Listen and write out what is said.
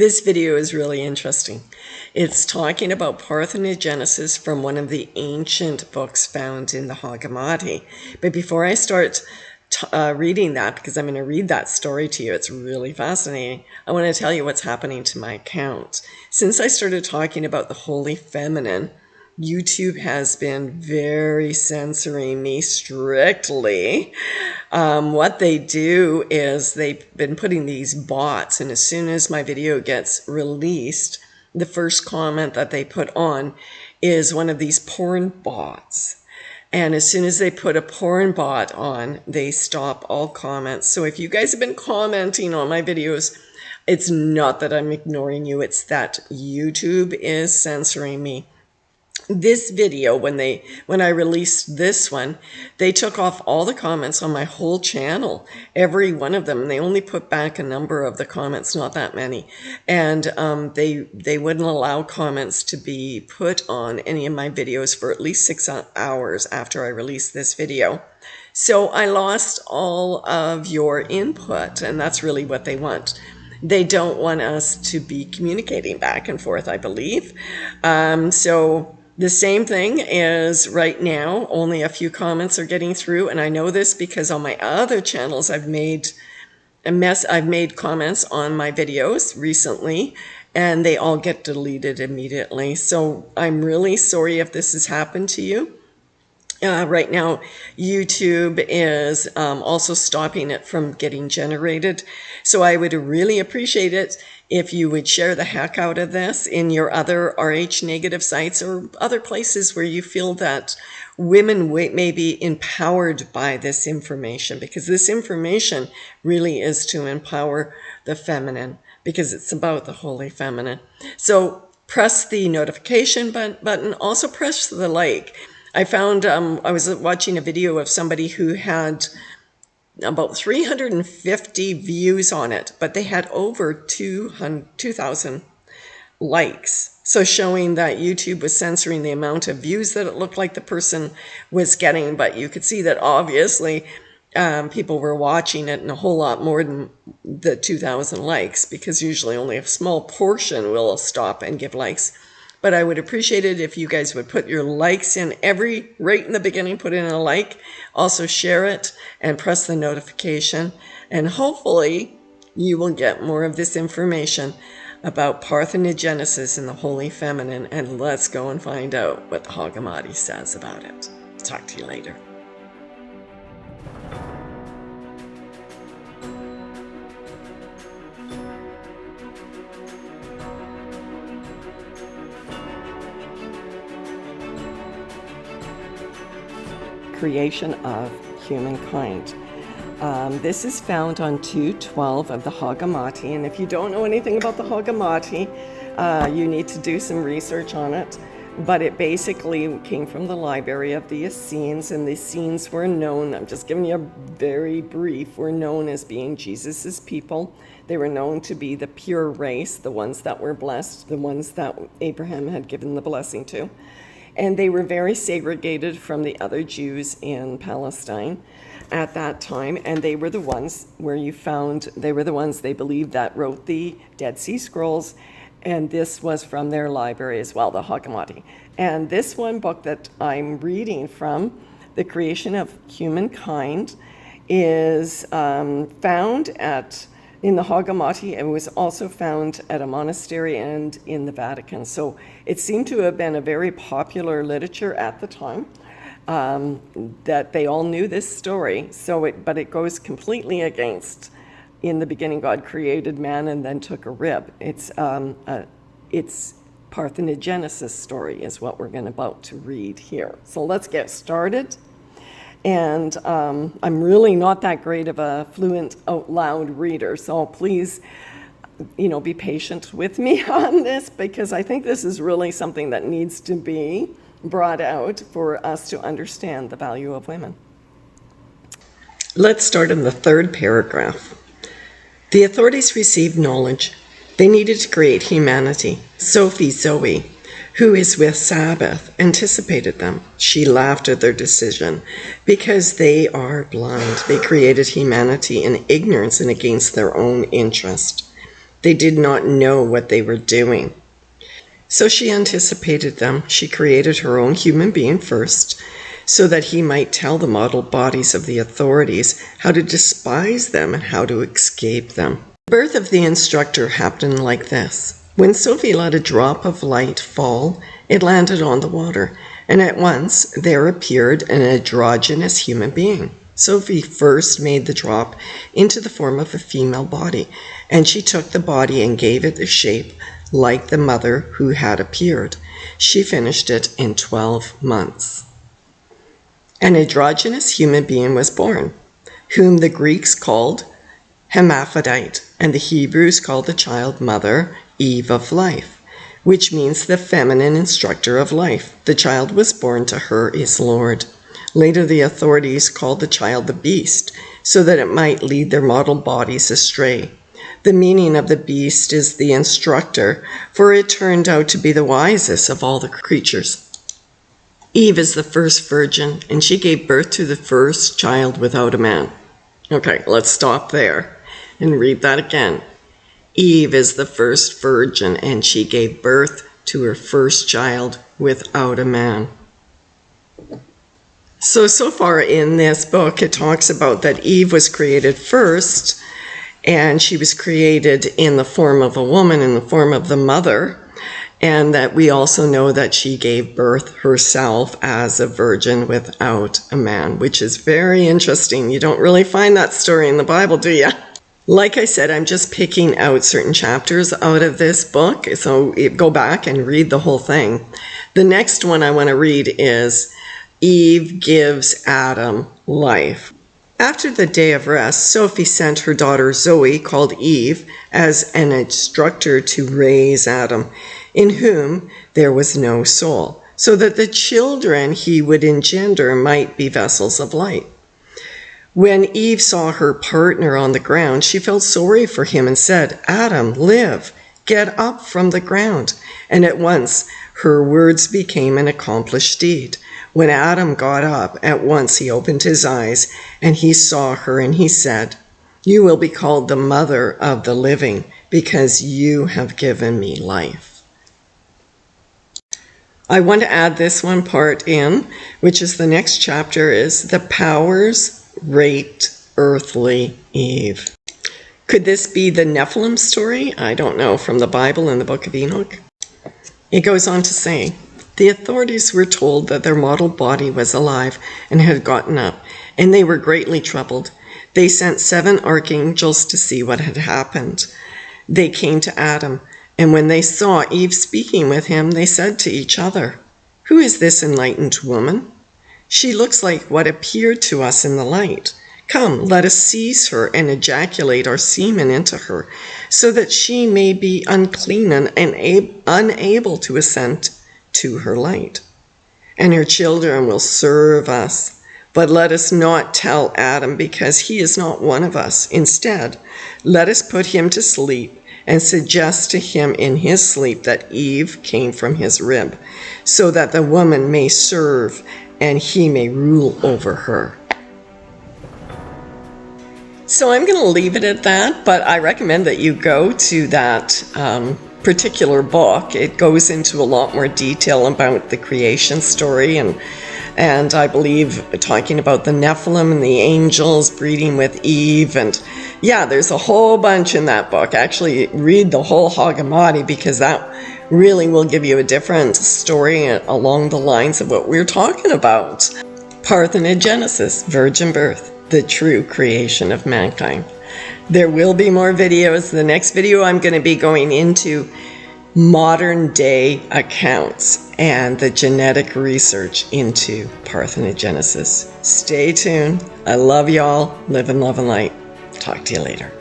This video is really interesting. It's talking about parthenogenesis from one of the ancient books found in the Nag Hammadi. But before I start reading that, because I'm going to read that story to you, it's really fascinating, I want to tell you what's happening to my account. Since I started talking about the Holy Feminine, YouTube has been very censoring me strictly. What they do is they've been putting these bots, and as soon as my video gets released, the first comment that they put on is one of these porn bots. And as soon as they put a porn bot on, they stop all comments. So if you guys have been commenting on my videos, it's not that I'm ignoring you, it's that YouTube is censoring me. This video, when I released this one, they took off all the comments on my whole channel, every one of them. They only put back a number of the comments, not that many, and they wouldn't allow comments to be put on any of my videos for at least 6 hours after I released this video. So I lost all of your input, and that's really what they want. They don't want us to be communicating back and forth, I believe. So the same thing is right now, only a few comments are getting through, and I know this because on my other channels I've made comments on my videos recently, and they all get deleted immediately. So I'm really sorry if this has happened to you. Right now, YouTube is also stopping it from getting generated. So I would really appreciate it if you would share the heck out of this in your other RH negative sites or other places where you feel that women may be empowered by this information, because this information really is to empower the feminine, because it's about the Holy Feminine. So press the notification button, also press the like. I found, I was watching a video of somebody who had about 350 views on it, but they had over 2,000 likes. So showing that YouTube was censoring the amount of views that it looked like the person was getting, but you could see that obviously people were watching it and a whole lot more than the 2,000 likes, because usually only a small portion will stop and give likes. But I would appreciate it if you guys would put your likes in right in the beginning, put in a like, also share it and press the notification. And hopefully you will get more of this information about parthenogenesis in the Holy Feminine. And let's go and find out what the Nag Hammadi says about it. Talk to you later. Creation of humankind. This is found on 212 of the Nag Hammadi, and if you don't know anything about the Nag Hammadi, you need to do some research on it. But it basically came from the library of the Essenes, and the Essenes were known, I'm just giving you a very brief, were known as being Jesus's people. They were known to be the pure race, the ones that were blessed, the ones that Abraham had given the blessing to. And they were very segregated from the other Jews in Palestine at that time. And they were the ones they believed that wrote the Dead Sea Scrolls. And this was from their library as well, the Nag Hammadi. And this one book that I'm reading from, The Creation of Humankind, is found in the Nag Hammadi. It was also found at a monastery and in the Vatican. So it seemed to have been a very popular literature at the time, that they all knew this story. But it goes completely against, in the beginning God created man and then took a rib. It's parthenogenesis story is what we're about to read here. So let's get started. And I'm really not that great of a fluent out loud reader, so please, be patient with me on this, because I think this is really something that needs to be brought out for us to understand the value of women. Let's start in the third paragraph. The authorities received knowledge. They needed to create humanity. Sophie Zoe, who is with Sabbath, anticipated them. She laughed at their decision because they are blind. They created humanity in ignorance and against their own interest. They did not know what they were doing. So she anticipated them. She created her own human being first, so that he might tell the model bodies of the authorities how to despise them and how to escape them. The birth of the instructor happened like this. When Sophie let a drop of light fall, it landed on the water, and at once there appeared an androgynous human being. Sophie first made the drop into the form of a female body, and she took the body and gave it the shape like the mother who had appeared. She finished it in 12 months. An androgynous human being was born, whom the Greeks called hermaphrodite, and the Hebrews called the child mother Eve of life, which means the feminine instructor of life. The child was born to her is Lord. Later, the authorities called the child the beast, so that it might lead their model bodies astray. The meaning of the beast is the instructor, for it turned out to be the wisest of all the creatures. Eve is the first virgin, and she gave birth to the first child without a man. Okay, let's stop there and read that again. Eve is the first virgin, and she gave birth to her first child without a man. So far in this book, it talks about that Eve was created first, and she was created in the form of a woman, in the form of the mother, and that we also know that she gave birth herself as a virgin without a man, which is very interesting. You don't really find that story in the Bible, do you? Like I said, I'm just picking out certain chapters out of this book, so go back and read the whole thing. The next one I want to read is Eve gives Adam life. After the day of rest, Sophie sent her daughter Zoe, called Eve, as an instructor to raise Adam, in whom there was no soul, so that the children he would engender might be vessels of light. When Eve saw her partner on the ground, she felt sorry for him and said, "Adam, live, get up from the ground." And at once her words became an accomplished deed. When Adam got up, at once he opened his eyes, and he saw her, and he said, "You will be called the mother of the living, because you have given me life." I want to add this one part in, which is the next chapter, is the powers raped earthly Eve. Could this be the Nephilim story? I don't know, from the Bible in the book of Enoch. It goes on to say, the authorities were told that their model body was alive and had gotten up, and they were greatly troubled. They sent 7 archangels to see what had happened. They came to Adam, and when they saw Eve speaking with him, they said to each other, "Who is this enlightened woman? She looks like what appeared to us in the light. Come, let us seize her and ejaculate our semen into her, so that she may be unclean and unable to ascend to her light. And her children will serve us. But let us not tell Adam, because he is not one of us. Instead, let us put him to sleep and suggest to him in his sleep that Eve came from his rib, so that the woman may serve and he may rule over her." So I'm going to leave it at that, but I recommend that you go to that particular book. It goes into a lot more detail about the creation story, and I believe talking about the Nephilim and the angels breeding with Eve, and yeah, there's a whole bunch in that book. Actually, read the whole Nag Hammadi, because that really will give you a different story along the lines of what we're talking about. Parthenogenesis, virgin birth, the true creation of mankind. There will be more videos. The next video I'm going to be going into modern day accounts and the genetic research into parthenogenesis. Stay tuned. I love y'all. Live in love and light. Talk to you later.